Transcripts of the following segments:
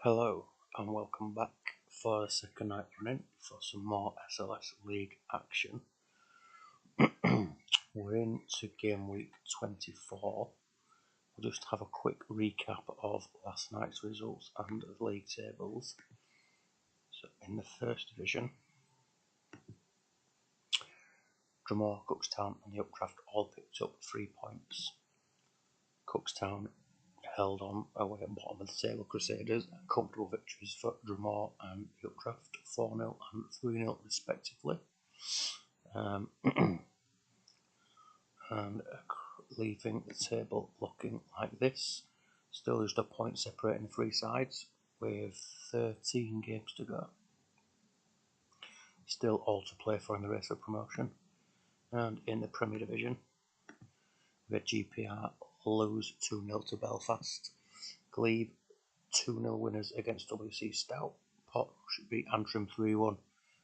Hello and welcome back for the second night running for some more SLS League action. We're into game week 24. We'll just have a quick recap of last night's results and the league tables. So in the first division, Drumore, Cookstown and the Updraft all picked up 3 points. Cookstown held on away at bottom of the table Crusaders, comfortable victories for Drumore and the Updraft, 4-0 and 3-0 respectively. And leaving the table looking like this. Still just a point separating the three sides with 13 games to go. Still all to play for in the race for promotion. And in the Premier Division, we had GPR lose 2-0 to Belfast. Glebe 2-0 winners against WC Stout. Portrush beat Antrim 3-1.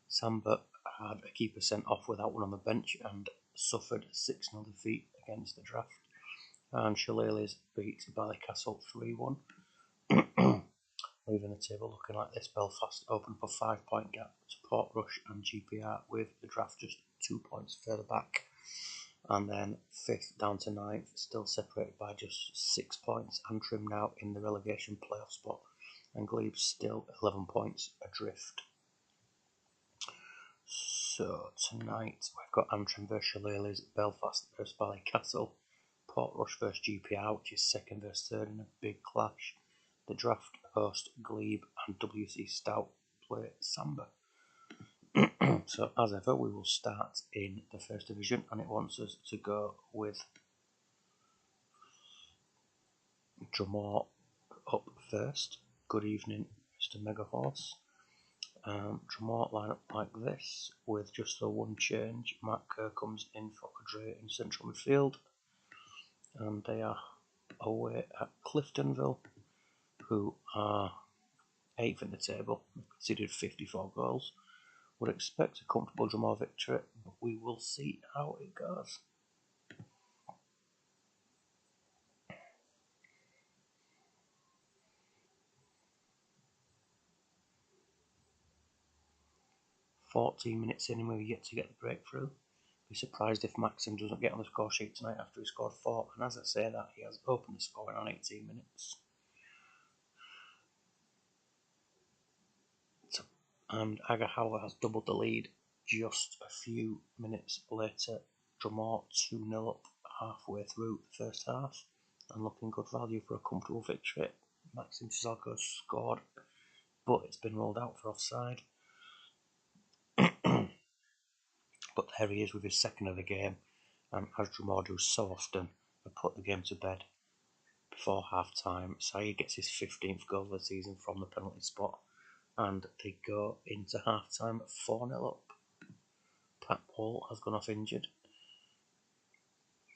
Samba had a keeper sent off without one on the bench and suffered a 6-0 defeat against the Draft. And Shillelagh's beat Ballycastle 3-1. Leaving the table looking like this, Belfast open up a 5-point gap to Portrush and GPR, with the Draft just 2 points further back. And then 5th down to 9th, still separated by just 6 points. Antrim now in the relegation playoff spot, and Glebe still 11 points adrift. So tonight we've got Antrim versus Shillelagh's, Belfast versus Ballycastle, Portrush versus GPR, which is second versus third in a big clash. The Draft host Glebe and WC Stout play Samba. So as ever, we will start in the first division, and it wants us to go with Drumore up first. Good evening, Mr. Megahorse. Drumore line up like this, with just the one change. Mark Kerr comes in for Cadre in central midfield, and they are away at Cliftonville, who are 8th in the table. They've conceded 54 goals. Would expect a comfortable Drumore victory, but we will see how it goes. "14 minutes in and we're yet to get the breakthrough. Be surprised if Maxim doesn't get on the score sheet tonight after he scored 4, and as I say that, he has opened the scoring on 18 minutes. And Agahawa has doubled the lead just a few minutes later. Drumore 2-0 up halfway through the first half, and looking good value for a comfortable victory. Maxim Chisako scored, but it's been rolled out for offside. But there he is with his second of the game, and as Drumore do so often, they put the game to bed before half-time. Saeed gets his 15th goal of the season from the penalty spot, and they go into half-time 4-0 up. Pat Paul has gone off injured.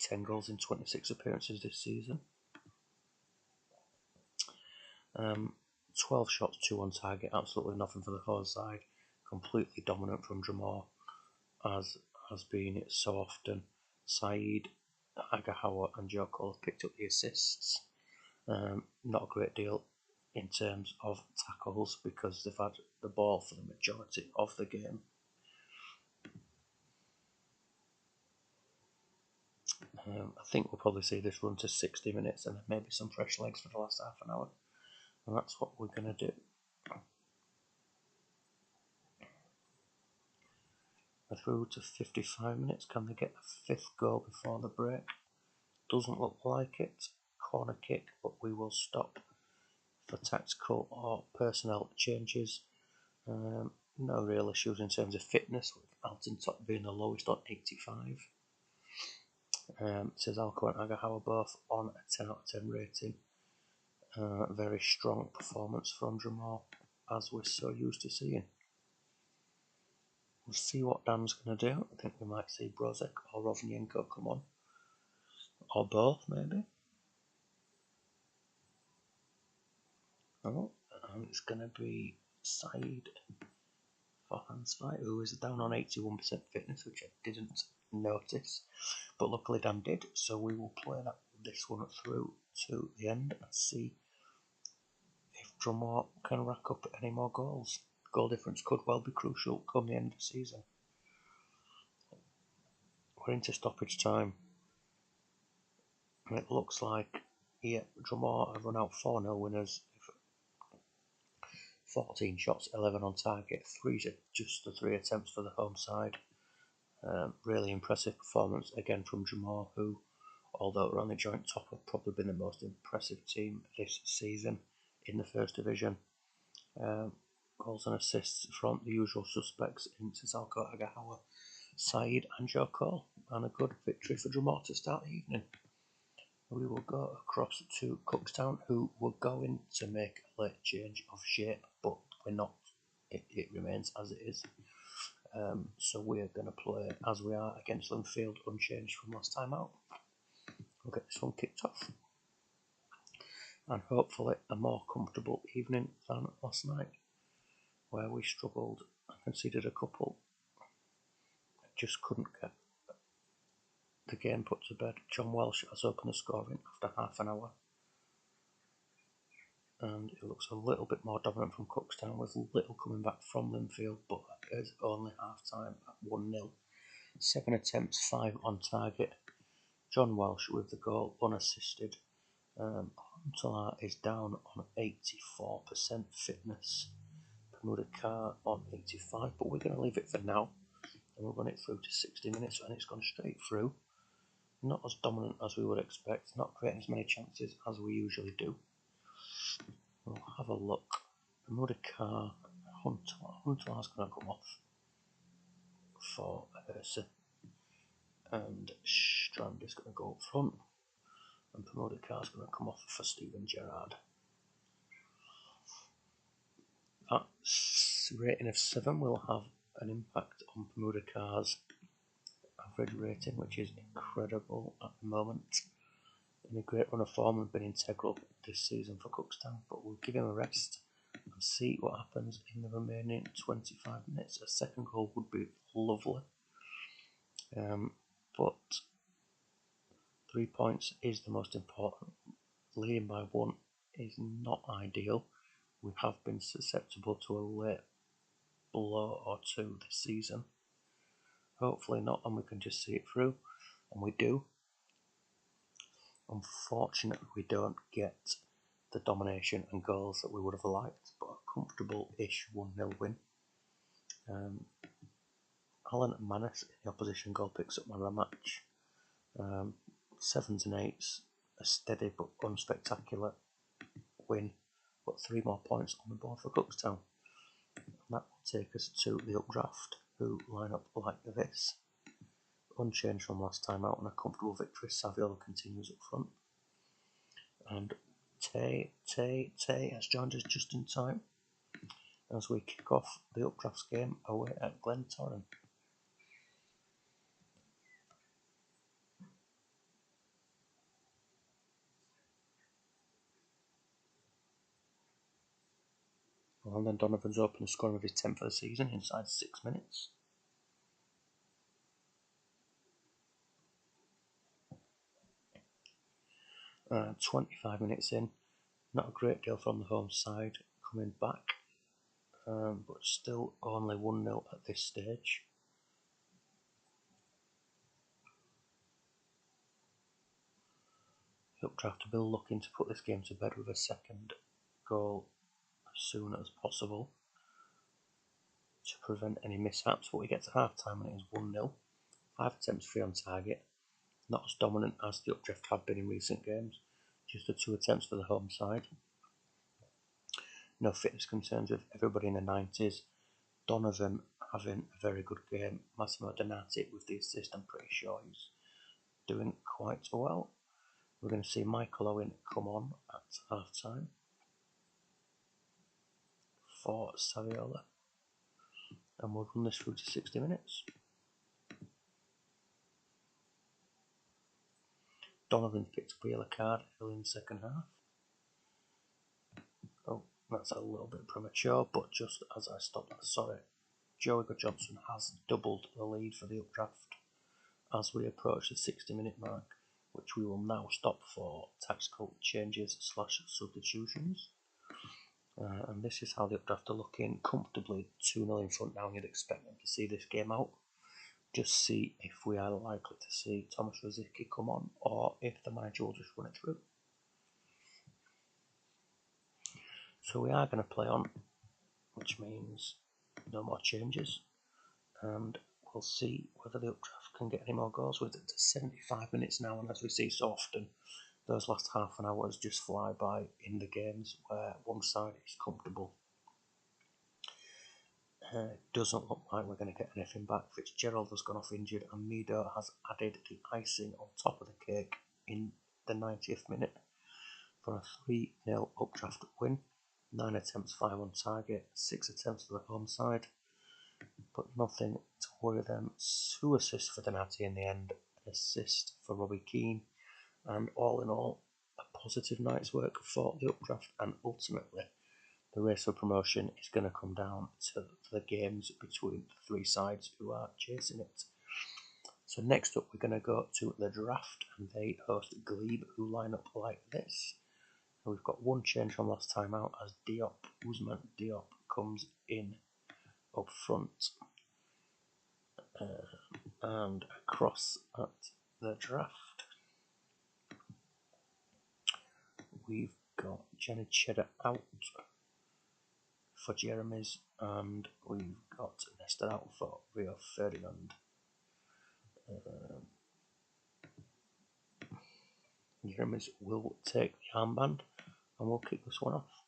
10 goals in 26 appearances this season. 12 shots, 2 on target, absolutely nothing for the whole side. Completely dominant from Drumore, as has been so often. Saeed, Agahawa and Joko have picked up the assists. Not a great deal in terms of tackles, because they've had the ball for the majority of the game. I think we'll probably see this run to 60 minutes and then maybe some fresh legs for the last half an hour. And that's what we're going to do. We're through to 55 minutes. Can they get a 5th goal before the break? Doesn't look like it. Corner kick, but we will stop for tactical or personnel changes. No real issues in terms of fitness, with Alton Top being the lowest on 85. Says Alco and Agahawa both on a 10 out of 10 rating. Very strong performance from Drumore, as we're so used to seeing. We'll see what Dan's going to do. I think we might see Brozek or Rovnienko come on, or both maybe. Oh, and it's going to be Saeed for Hansfight, who is down on 81% fitness, which I didn't notice, but luckily Dan did, so we will play this one through to the end and see if Drummore can rack up any more goals. Goal difference could well be crucial come the end of the season. We're into stoppage time. And it looks like Drummore have run out 4-0 winners. 14 shots, 11 on target, just the 3 attempts for the home side. Really impressive performance again from Drummore, who, although we're on the joint top, have probably been the most impressive team this season in the First Division. Goals and assists from the usual suspects in Salko Agahawa, Saeed and Joe Cole, and a good victory for Drummore to start the evening. We will go across to Cookstown, who were going to make a late change of shape, but we're not. It remains as it is. So we're going to play as we are against Linfield, unchanged from last time out. We'll get this one kicked off. And hopefully a more comfortable evening than last night, where we struggled and conceded a couple. Just couldn't get the game put to bed. John Welsh has opened the scoring after half an hour. And it looks a little bit more dominant from Cookstown, with little coming back from Linfield, but it's only half time at 1-0. 7 attempts, 5 on target. John Welsh with the goal unassisted. Huntelaar is down on 84% fitness. Bermuda Carr on 85, but we're going to leave it for now. And we'll run it through to 60 minutes, and it's gone straight through. Not as dominant as we would expect, not creating as many chances as we usually do. We'll have a look. Bermuda Carr, Huntelaar's going to come off for Ursa, and Strand is going to go up front, and Bermuda Carr's going to come off for Stephen Gerrard. That rating of 7 will have an impact on Bermuda Carr's average rating, which is incredible at the moment. In a great run of form and been integral this season for Cookstown, but we'll give him a rest and see what happens in the remaining 25 minutes. A second goal would be lovely, but 3 points is the most important. Leading by 1 is not ideal. We have been susceptible to a late blow or 2 this season. Hopefully not, and we can just see it through, and we do. Unfortunately, we don't get the domination and goals that we would have liked, but a comfortable-ish 1-0 win. Alan Manis in the opposition goal picks up man of the match. 7s and 8s, a steady but unspectacular win, but 3 more points on the board for Cookstown. And that will take us to the updraft, who line up like this. Unchanged from last time out, and a comfortable victory. Saviola continues up front. And Tay has joined us just in time as we kick off the updrafts game away at Glentoran. Well, then Donovan's opened the scoring of his 10th of the season inside 6 minutes. Uh, 25 minutes in, not a great deal from the home side coming back, but still only 1-0 at this stage. The updraft will be looking to put this game to bed with a second goal as soon as possible to prevent any mishaps, but we get to half time and it is 1-0. 5 attempts, 3 on target. Not as dominant as the updraft have been in recent games, just the 2 attempts for the home side. No fitness concerns with everybody in the 90s. Donovan having a very good game. Massimo Donati with the assist, I'm pretty sure he's doing quite well. We're going to see Michael Owen come on at half time for Saviola, and we'll run this through to 60 minutes. Donovan picked up a yellow card early in the second half. Oh, that's a little bit premature, but just as I stopped, I saw it. Joey Johnson has doubled the lead for the updraft as we approach the 60-minute mark, which we will now stop for tactical changes / substitutions. And this is how the updraft are looking, comfortably 2-0 in front now. You'd expect them to see this game out. Just see if we are likely to see Thomas Rosicky come on, or if the manager will just run it through. So we are going to play on, which means no more changes, and we'll see whether the updraft can get any more goals with it to 75 minutes now. And as we see so often, those last half an hours just fly by in the games where one side is comfortable. It doesn't look like we're going to get anything back. Fitzgerald has gone off injured, and Mido has added the icing on top of the cake in the 90th minute for a 3-0 updraft win. 9 attempts, 5 on target, 6 attempts for the home side, but nothing to worry them. 2 assists for Donati in the end, an assist for Robbie Keane, and all in all, a positive night's work for the updraft, and ultimately the race for promotion is going to come down to the games between the 3 sides who are chasing it. So next up we're going to go to the draft, and they host Glebe, who line up like this. And we've got one change from last time out as Ousmane Diop comes in up front. And across at the draft we've got Jenny Cheddar out for Jeremy's, and we've got Nestor out for Rio Ferdinand. Jeremy's will take the armband, and we'll kick this one off.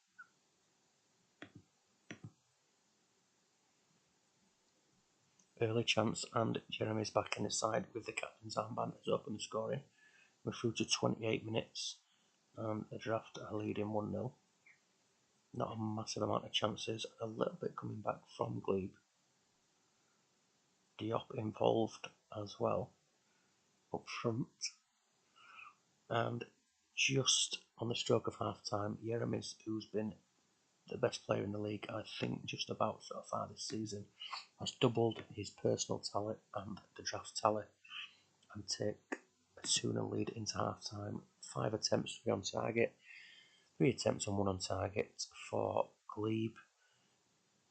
Early chance, and Jeremy's back in the side with the captain's armband has opened the scoring. We're through to 28 minutes, and the draft are leading 1-0. Not a massive amount of chances, a little bit coming back from Glebe. Diop involved as well up front, and just on the stroke of half time, Jeremy's, who's been the best player in the league, I think, just about so far this season, has doubled his personal tally and the draft tally and take a 2-0 lead into half time. 5 attempts, 3 on target, 3 attempts and 1 on target for Glebe.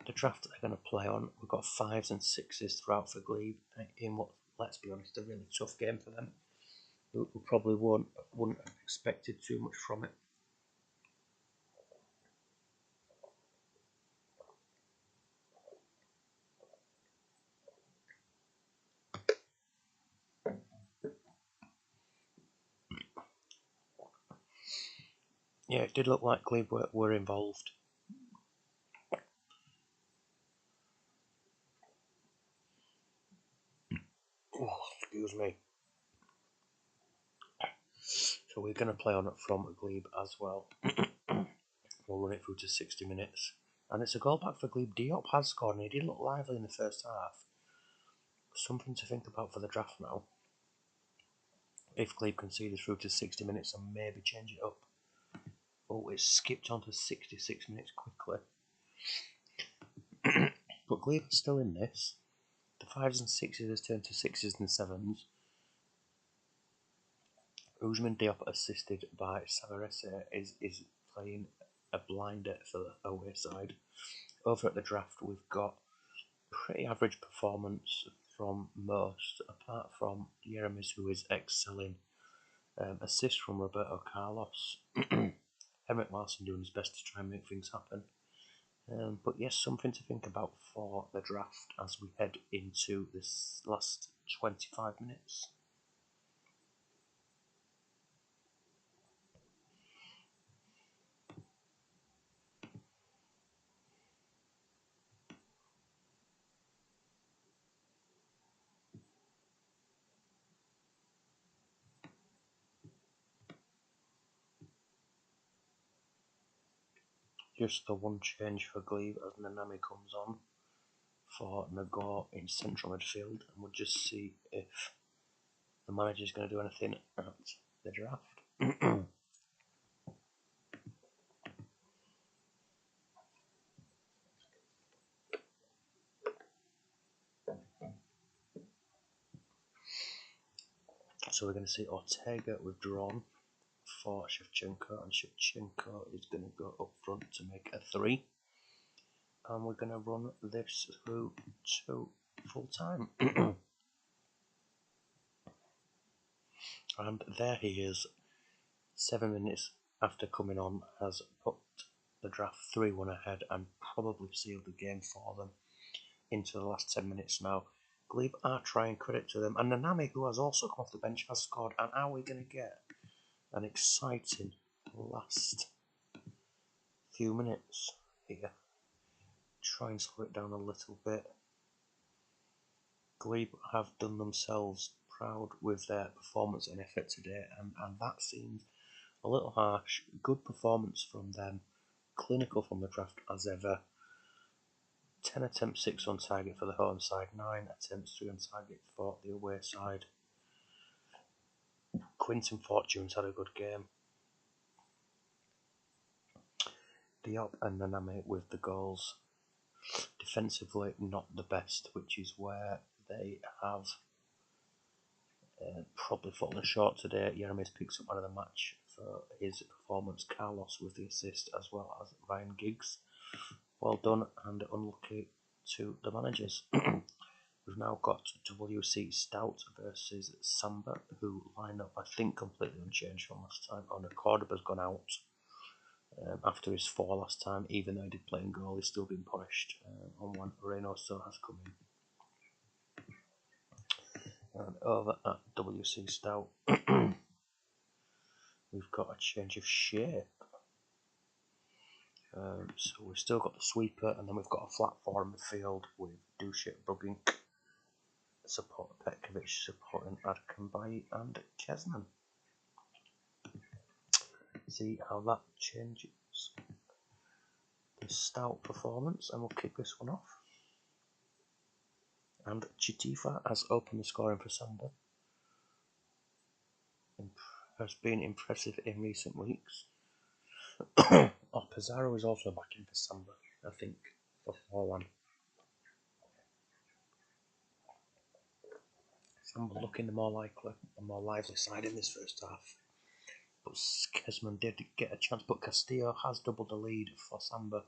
The draft that they're going to play on, we've got 5s and 6s throughout for Glebe in what, let's be honest, a really tough game for them. We probably wouldn't have expected too much from it. Yeah, it did look like Glebe were involved. Oh, excuse me. So we're going to play on it from Glebe as well. We'll run it through to 60 minutes. And it's a goal back for Glebe. Diop has scored, and he did look lively in the first half. Something to think about for the draft now. If Glebe conceded through to 60 minutes and maybe change it up. Oh, it's skipped on to 66 minutes quickly. But Glebe is still in this. The 5s and 6s has turned to 6s and 7s. Ousmane Diop, assisted by Savarese, is playing a blinder for the away side. Over at the draft, we've got pretty average performance from most, apart from Jeremy's, who is excelling. Assist from Roberto Carlos. Henrik Larsson doing his best to try and make things happen. But yes, something to think about for the draft as we head into this last 25 minutes. Just the one change for Glebe as Nanami comes on for Nagor in central midfield, and we'll just see if the manager's going to do anything at the draft. So we're going to see Ortega withdrawn for Shevchenko, and Shevchenko is going to go up front to make a 3. And we're going to run this through to full time. And there he is, 7 minutes after coming on, has put the draft 3-1 ahead and probably sealed the game for them into the last 10 minutes now. Glebe are trying, credit to them, and Nanami, who has also come off the bench, has scored. And are we going to get an exciting last few minutes here? Try and slow it down a little bit. Glebe have done themselves proud with their performance and effort today, and that seems a little harsh. Good performance from them, clinical from the draft as ever. 10 attempts, 6 on target for the home side, 9 attempts, 3 on target for the away side. Quinton Fortune's had a good game. Diop and Nanami with the goals. Defensively, not the best, which is where they have probably fallen short today. Yaramis picks up man of the match for his performance. Carlos with the assist, as well as Ryan Giggs. Well done, and unlucky to the managers. We've now got WC Stout versus Samba, who line up, I think, completely unchanged from last time. Oh no, Cordoba's gone out after his 4 last time. Even though he did play in goal, he's still been punished on one. Reynoso has come in. And over at WC Stout, we've got a change of shape. So we've still got the sweeper, and then we've got a flat 4 in the field with Dushit, Brugink, support Petkovic supporting Adkambai and Kesman. See how that changes the Stout performance, and we'll kick this one off. And Chitifa has opened the scoring for Samba. Has been impressive in recent weeks. Pizarro is also back in for Samba, I think, for 4-1. Samba looking the more likely and more lively side in this first half. But Kesman did get a chance, but Castillo has doubled the lead for Samba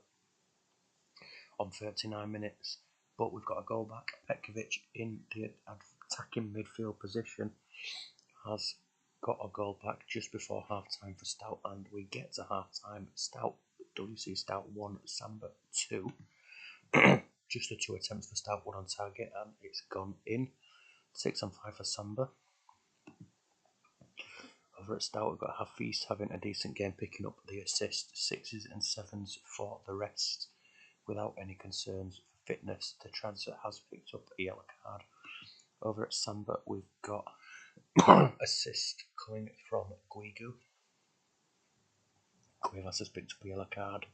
on 39 minutes. But we've got a goal back. Petkovic in the attacking midfield position has got a goal back just before half time for Stout, and we get to half time. Stout, WC Stout 1, Samba 2. Just the 2 attempts for Stout, 1 on target, and it's gone in. 6 on 5 for Samba. Over at Stout, we've got Hafiz having a decent game, picking up the assist, 6s and 7s for the rest, without any concerns for fitness. The transfer has picked up a yellow card. Over at Samba, we've got assist coming from Guigu. Cuevas has picked up a yellow card.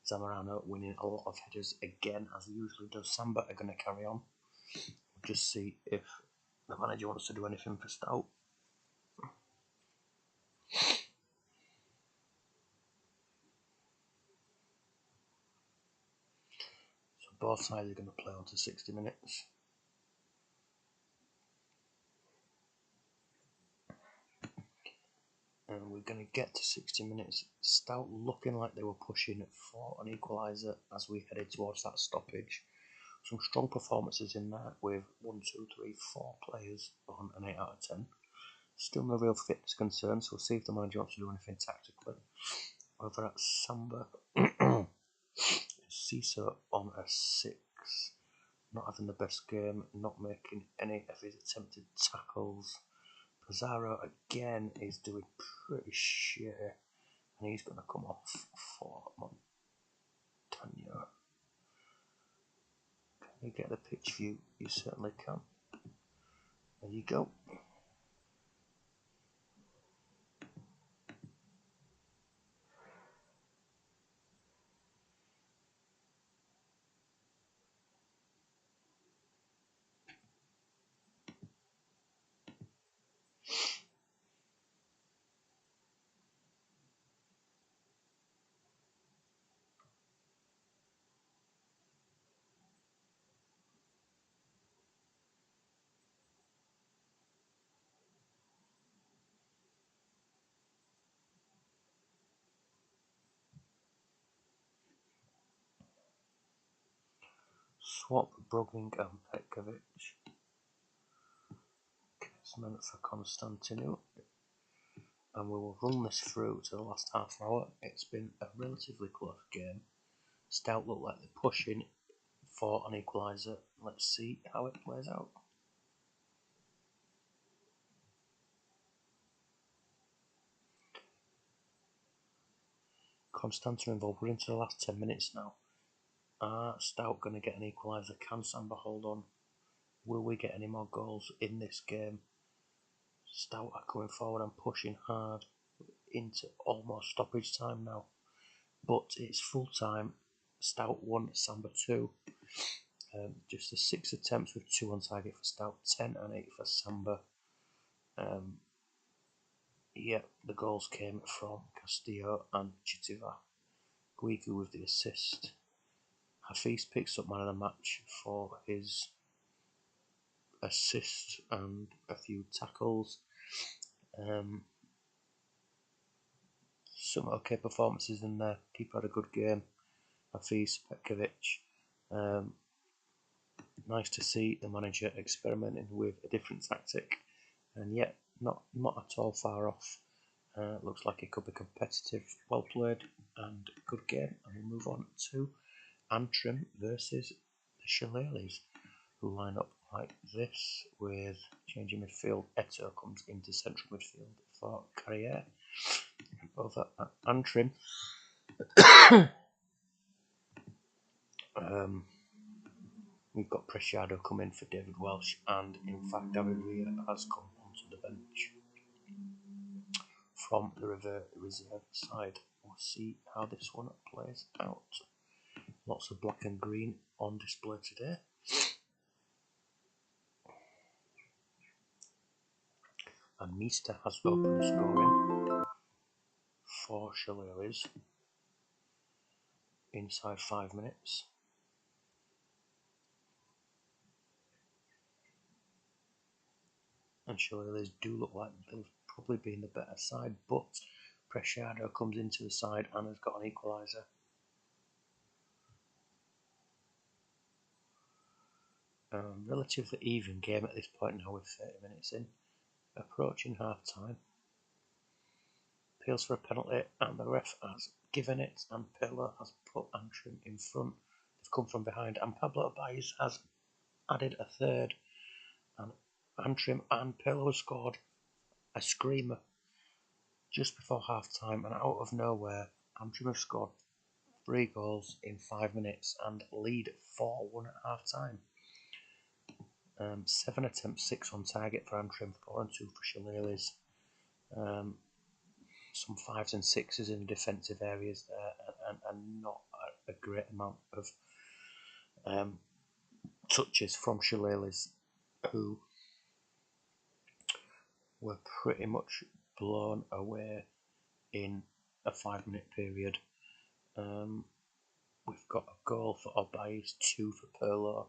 Zamorano winning a lot of headers again, as he usually does. Samba are going to carry on. We'll just see if the manager wants to do anything for Stout. So both sides are going to play on to 60 minutes. And we're going to get to 60 minutes. Stout looking like they were pushing for an equaliser as we headed towards that stoppage. Some strong performances in there with 1, 2, 3, 4 players on an 8 out of 10. Still no real fitness concerns, so we'll see if the manager wants to do anything tactically. Over at Samba, Ciso on a 6. Not having the best game, not making any of his attempted tackles. Pizarro again is doing pretty shit, and he's going to come off for Montano. Can you get the pitch view? You certainly can. There you go. Swap Brugling and Petkovic. Cement for Konstantinu. And we will run this through to the last half hour. It's been a relatively close game. Stout look like they're pushing for an equaliser. Let's see how it plays out. Konstantinu involved. We're into the last 10 minutes now. Are Stout going to get an equaliser? Can Samba hold on? Will we get any more goals in this game? Stout are coming forward and pushing hard into almost stoppage time now. But it's full time. Stout 1, Samba 2. Just the 6 attempts with 2 on target for Stout, 10 and 8 for Samba. The goals came from Castillo and Chitiva. Guigu with the assist. Hafiz picks up man of the match for his assist and a few tackles. Some okay performances in there. Keeper had a good game. Hafiz, Petkovic. Nice to see the manager experimenting with a different tactic, and yet not at all far off. Looks like it could be competitive, well played, and good game. And we'll move on to Antrim versus the Shillelaghs, who line up like this with changing midfield. Eto comes into central midfield for Carriere. Over at Antrim, we've got Preciado come in for David Welsh, and in fact David Rea has come onto the bench from the reserve side. We'll see how this one plays out. Lots of black and green on display today. And Meester has opened the scoring for Shillelaghs inside 5 minutes. And Shillelaghs do look like they've probably been the better side, but Preciado comes into the side and has got an equaliser. Relatively even game at this point now with 30 minutes in. Approaching half time. Appeals for a penalty and the ref has given it, and Pirlo has put Antrim in front. They've come from behind and Pablo Baez has added a third, and Antrim and Pirlo have scored a screamer just before half time, and out of nowhere Antrim have scored 3 goals in 5 minutes and lead 4-1 at half time. 7 attempts, 6 on target for Antrim, 4 and 2 for Shillelaghs. Some 5s and 6s in the defensive areas there, and not a great amount of touches from Shillelaghs, who were pretty much blown away in a 5-minute period. We've got a goal for Obaez, 2 for Pirlo,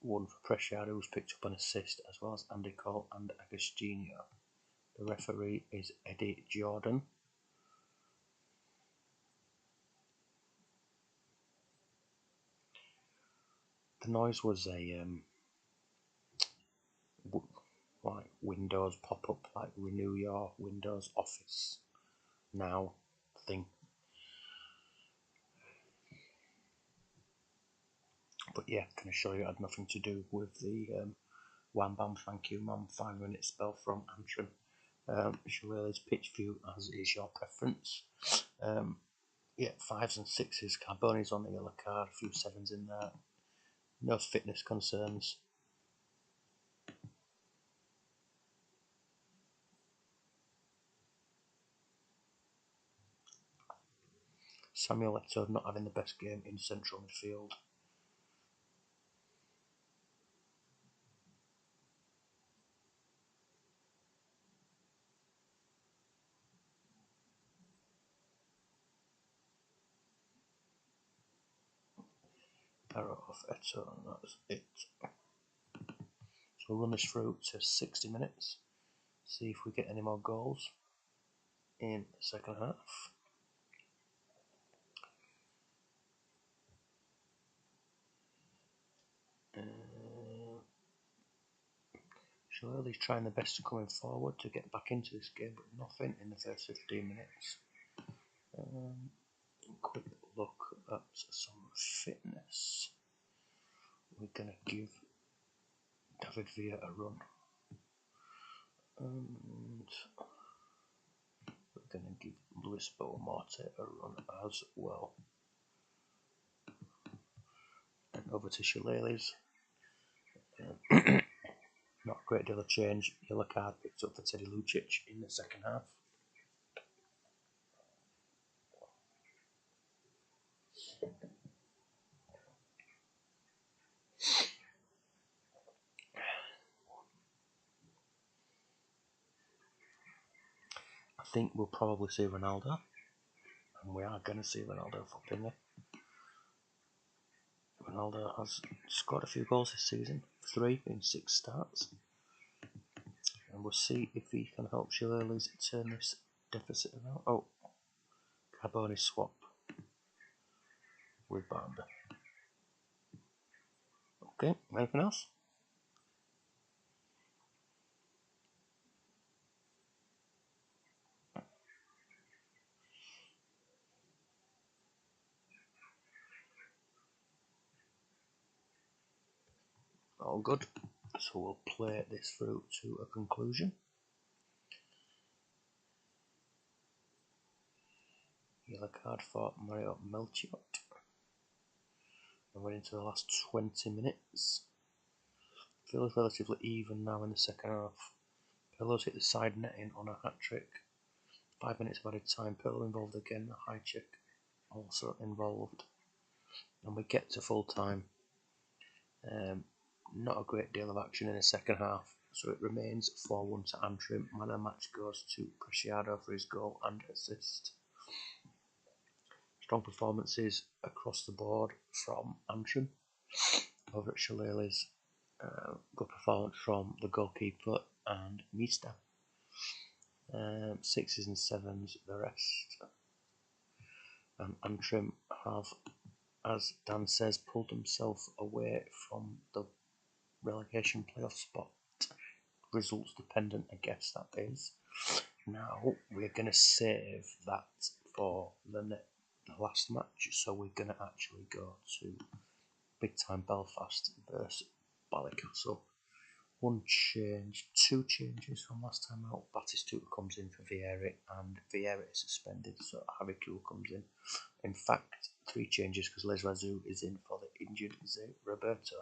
1 for Preciado, who's picked up an assist, as well as Andy Cole and Agostinho. The referee is Eddie Jordan. The noise was a like Windows pop-up, like renew your Windows Office now thing. But yeah, can assure you it had nothing to do with the Wham Bam Thank You Mum 5-minute spell from Antrim. Shillelaghs pitch view as is your preference. 5s and 6s. Carboni's on the yellow card, a few 7s in there. No fitness concerns. Samuel Eto'o not having the best game in central midfield. Error off Eto'o, and that's it. So we'll run this through to 60 minutes. See if we get any more goals in the second half. Shillelagh's trying their best to coming forward to get back into this game, but nothing in the first 15 minutes. Quick look at some fitness. We're going to give David Villa a run. And we're going to give Luis Beaumorte a run as well. And over to Shillelagh's. Not a great deal of change. Yellow card picked up for Teddy Lucic in the second half. I think we'll probably see Ronaldo, and we are going to see Ronaldo for Pinley. Ronaldo has scored a few goals this season, 3 in 6 starts, and we'll see if he can help Shillelagh's turn this deficit around. Oh, Carboni swap with Barnby. Okay, anything else? All good. So we'll play this through to a conclusion. Yellow card for Mario Melchiot. And we're into the last 20 minutes. Feels relatively even now in the second half. Pirlo's hit the side netting on a hat-trick. 5 minutes of added time. Pirlo involved again. A high check also involved. And we get to full time. Not a great deal of action in the second half, so it remains 4-1 to Antrim. Man of the match goes to Preciado for his goal and assist. Strong performances across the board from Antrim. Over at Shillelagh's, good performance from the goalkeeper and Mista. 6s and 7s the rest. And Antrim have, as Dan says, pulled himself away from the relegation playoff spot. Results dependent, I guess that is. Now we're going to save that for the last match, so we're going to actually go to big time Belfast versus Ballycastle. 1 change, 2 changes from last time out. Batistuta comes in for Vieira, and Vieira is suspended, so Harry Kuehl comes in. In fact, 3 changes because Les Razou is in for the injured Zé Roberto.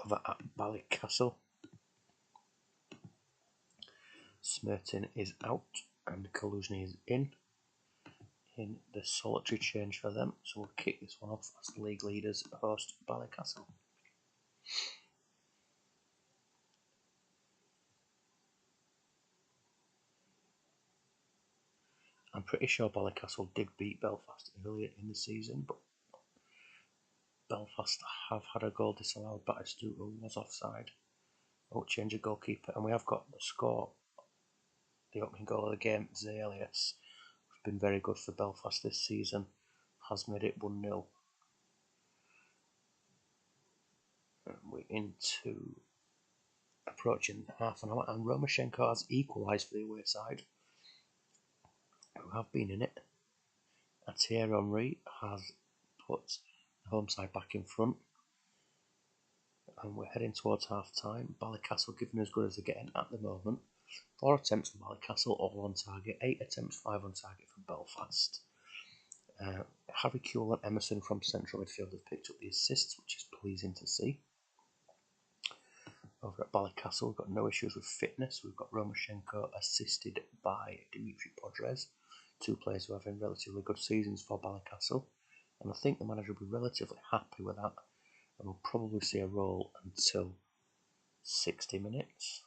Over at Ballycastle, Smertin is out and Kaluzny is in the solitary change for them, so we'll kick this one off as the league leaders host Ballycastle. I'm pretty sure Ballycastle did beat Belfast earlier in the season, but Belfast have had a goal disallowed. Batistuta was offside. Oh, change of goalkeeper, and we have got the score. The opening goal of the game, SLS, has been very good for Belfast this season, has made it 1-0. And we're into approaching half an hour, and Romoshenko has equalised for the away side, who have been in it. Thierry Henry has put the home side back in front, and we're heading towards half time. Ballycastle giving as good as they're getting at the moment. 4 attempts from Ballycastle, all on target. 8 attempts, 5 on target from Belfast. Harry Kuehl and Emerson from central midfield have picked up the assists, which is pleasing to see. Over at Ballycastle, we've got no issues with fitness. We've got Romoshenko assisted by Dimitri Podres, 2 players who are having relatively good seasons for Ballycastle. And I think the manager will be relatively happy with that, and we'll probably see a roll until 60 minutes.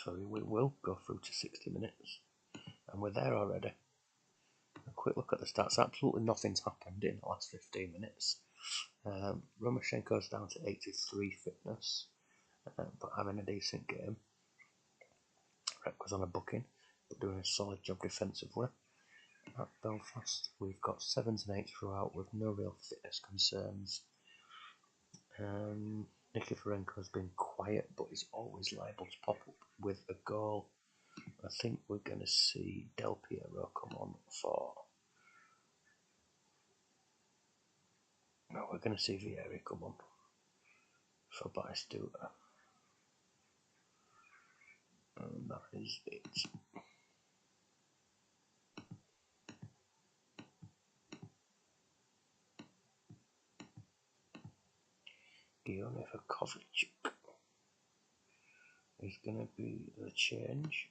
So we will go through to 60 minutes, and we're there already. A quick look at the stats. Absolutely nothing's happened in the last 15 minutes. Romoshenko's down to 83 fitness, but having a decent game. Rep was on a booking. but doing a solid job defensively. At Belfast, we've got 7s and 8s throughout with no real fitness concerns. Nikiforenko has been quiet, but he's always liable to pop up with a goal. I think we're going to see Del Piero come on for... No, we're going to see Vieri come on for Batistuta. And that is it. Gione for Kovacic is going to be the change.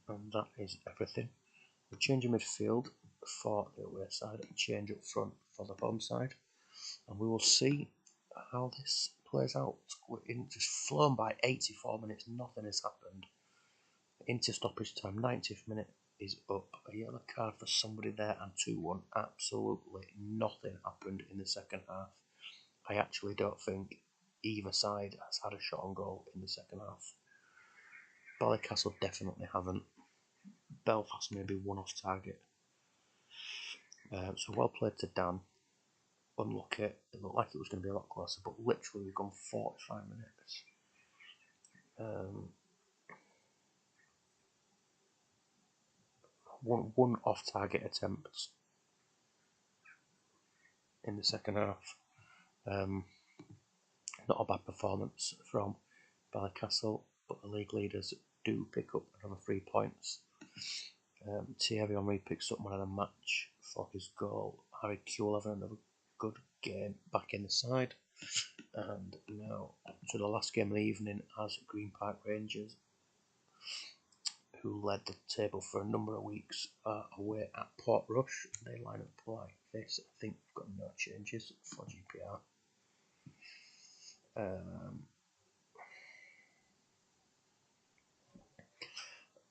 And that is everything. A change in midfield for the away side, a change up front for the home side, and we will see how this plays out. We're just flown by 84 minutes, nothing has happened. Into stoppage time, 90th minute is up, a yellow card for somebody there, and 2-1. Absolutely nothing happened in the second half. I actually don't think either side has had a shot on goal in the second half. Ballycastle definitely haven't. Belfast maybe one off target. So well played to Dan. Unlucky, it looked like it was going to be a lot closer, but literally we've gone 45 minutes. One off target attempt in the second half. Not a bad performance from Ballycastle, but the league leaders do pick up another 3 points. Thierry Henry picks up man of the match for his goal. Harry Kewell having another good game back in the side. And now to the last game of the evening as Green Park Rangers, who led the table for a number of weeks, away at Portrush. They line up like this. I think we've got no changes for GPR.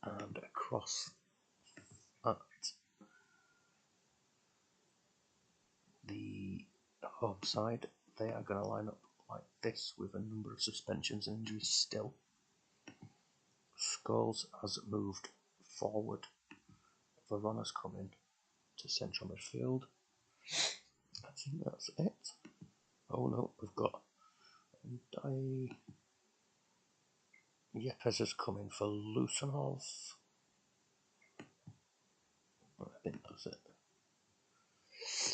And across at the home side, they are going to line up like this with a number of suspensions and injuries still. Scholes has moved forward. Verona's coming to central midfield. I think that's it. Oh no, we've got Yepes is coming for Lusenhoff. I think that's it.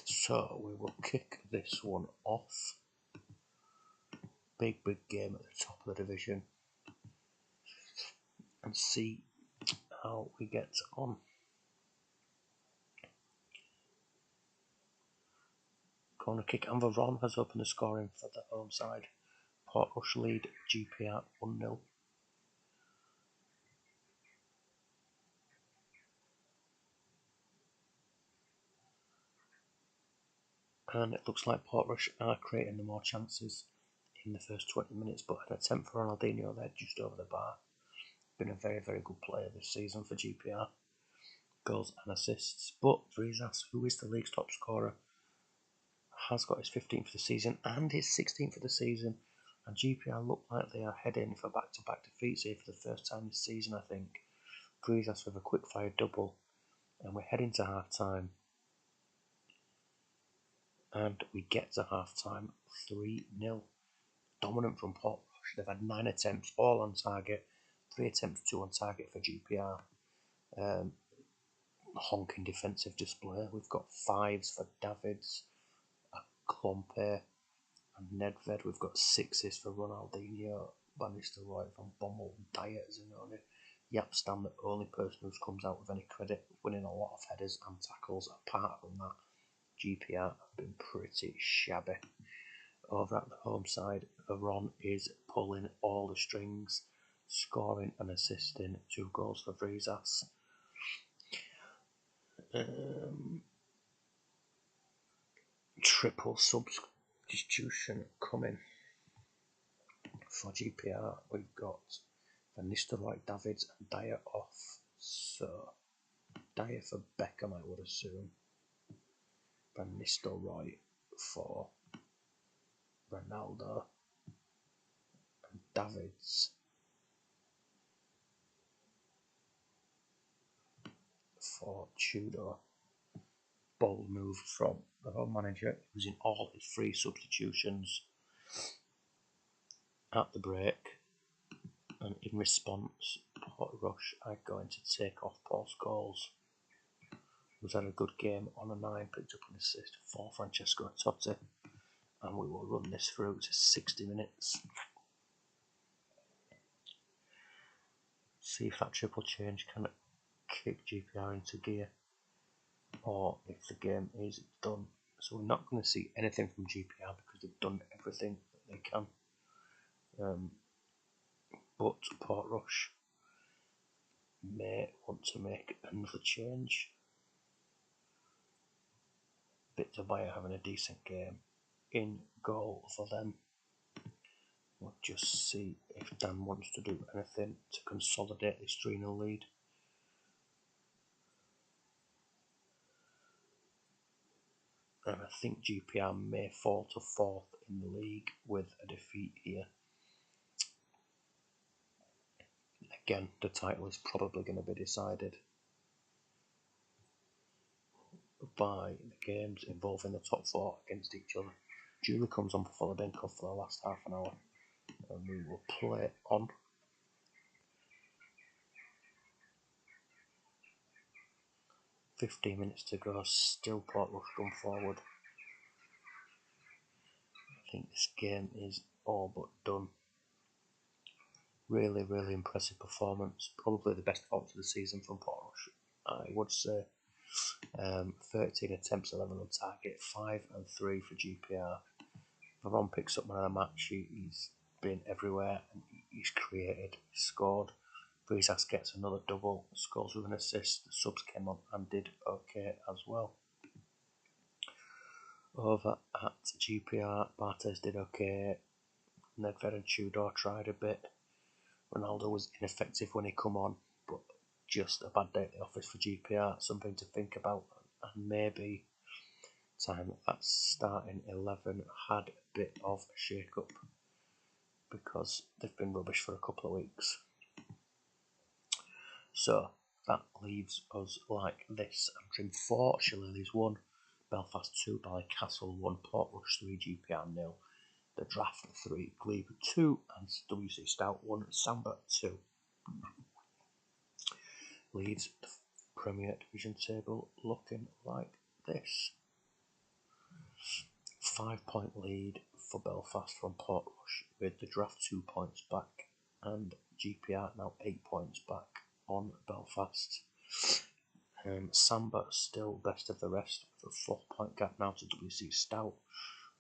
So we will kick this one off. Big game at the top of the division. And see how we get on. Corner kick, and Veron has opened the scoring for the home side. Portrush lead GPR 1-0. And it looks like Portrush are creating the more chances in the first 20 minutes, but an attempt for Ronaldinho there just over the bar. Been a very good player this season for GPR. Goals and assists. But Vrizas, who is the league's top scorer, has got his 15th of the season and his 16th of the season. And GPR look like they are heading for back-to-back defeats here for the first time this season, I think. Vrizas with a quick-fire double. And we're heading to half-time. And we get to half-time 3-0. Dominant from Portrush. They've had 9 attempts, all on target. 3 attempts, 2 on target for GPR. Honking defensive display. We've got 5s for Davids, Klompe and Nedved. We've got 6s for Ronaldinho, Bannister Roy, Van Bommel, Dyer, Zanoni. Yapstam, the only person who comes out with any credit, winning a lot of headers and tackles. Apart from that, GPR have been pretty shabby. Over at the home side, Veron is pulling all the strings, scoring and assisting 2 goals for Vrizas. Triple substitution coming for GPR. We've got Van Nistelrooy, Davids and Dyer off. So Dyer for Beckham, I would assume. Van Nistelrooy for Ronaldo. And Davids Tudor. Bold move from the home manager, using all his free substitutions at the break, and in response, Portrush are going to take off Paul Scholes, who's had a good game on a 9, picked up an assist for Francesco Totti, and we will run this through to 60 minutes. See if that triple change can kick GPR into gear, or if the game is done. So we're not going to see anything from GPR because they've done everything that they can. But Portrush may want to make another change. Victor Bayer having a decent game in goal for them. We'll just see if Dan wants to do anything to consolidate this 3-0 lead. And I think GPR may fall to 4th in the league with a defeat here. Again, the title is probably going to be decided by the games involving the top 4 against each other. Julie comes on for the Benko for the last half an hour, and we will play on. "15 minutes to go, still Portrush come forward. I think this game is all but done. Really, really impressive performance. Probably the best performance of the season from Portrush, I would say. 13 attempts, 11 on target, 5 and 3 for GPR. Veron picks up man of the match. He's been everywhere, and he's created, he's scored. Brizas gets another double, scores with an assist. The subs came on and did okay as well. Over at GPR, Bartes did okay. Nedved and Tudor tried a bit. Ronaldo was ineffective when he come on, but just a bad day at the office for GPR. Something to think about, and maybe time that starting 11 had a bit of a shake-up because they've been rubbish for a couple of weeks. So that leaves us like this. Antrim 4, Shillelagh's 1, Belfast 2, Ballycastle 1, Portrush 3, GPR 0, The Draft 3, Glebe 2, and WC Stout 1, Samba 2. Leeds Premier Division table looking like this. 5-point lead for Belfast from Portrush, with The Draft 2 points back, and GPR now 8 points back on Belfast. Samba still best of the rest with a 4-point gap now to WC Stout.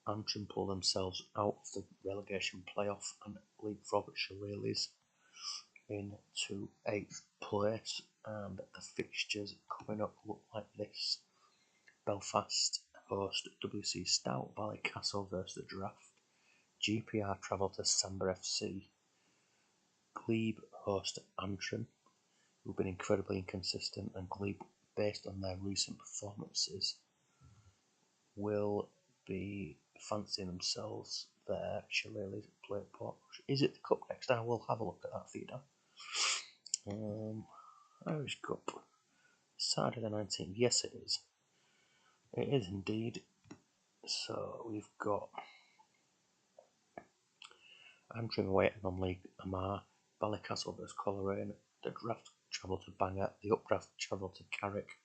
Antrim pull themselves out of the relegation playoff and leapfrog Shillelagh's into 8th place, and the fixtures coming up look like this. Belfast host WC Stout, Ballycastle versus The Draft. GPR travel to Samba FC. Glebe host Antrim, who've been incredibly inconsistent, and Glebe, based on their recent performances, will be fancying themselves there. Shillelagh's play Portrush. Is it the Cup next? I will have a look at that feeder. Irish Cup, Saturday the 19th. Yes, it is. It is indeed. So we've got Antrim away at non-league Amar, Ballycastle versus Coleraine, The Draft travel to Bangor, the Updraft travel to Carrick,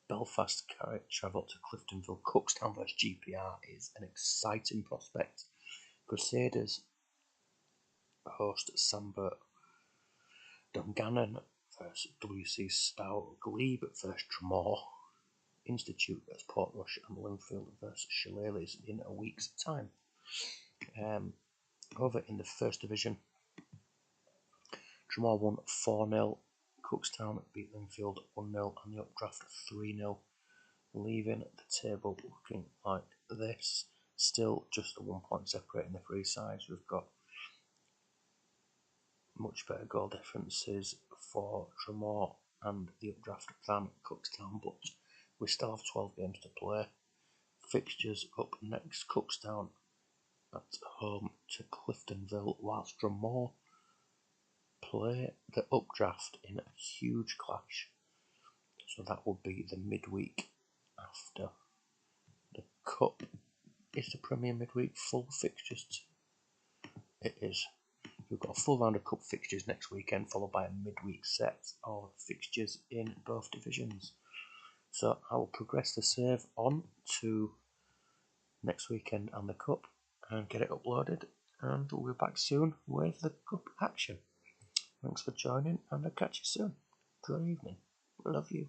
Belfast Carrick travel to Cliftonville. Cookstown vs GPR is an exciting prospect. Crusaders host Samba. Dungannon vs WC Stout. Glebe vs Tremor. Institute vs Portrush, and Linfield vs Shillelagh's in a week's time. Over in the First Division, Tremor won 4-0. Cookstown beat Linfield 1-0, and the Updraft 3-0. Leaving the table looking like this. Still just a 1 point separating the three sides. We've got much better goal differences for Tremor and the Updraft than Cookstown, but we still have 12 games to play. Fixtures up next: Cookstown at home to Cliftonville, whilst Tremor play the Updraft in a huge clash. So that would be the midweek after the Cup. Is the Premier midweek full fixtures? It is. We've got a full round of Cup fixtures next weekend, followed by a midweek set of fixtures in both divisions. So I will progress the save on to next weekend and the Cup and get it uploaded, and we'll be back soon with the Cup action. Thanks for joining, and I'll catch you soon. Good evening. Love you.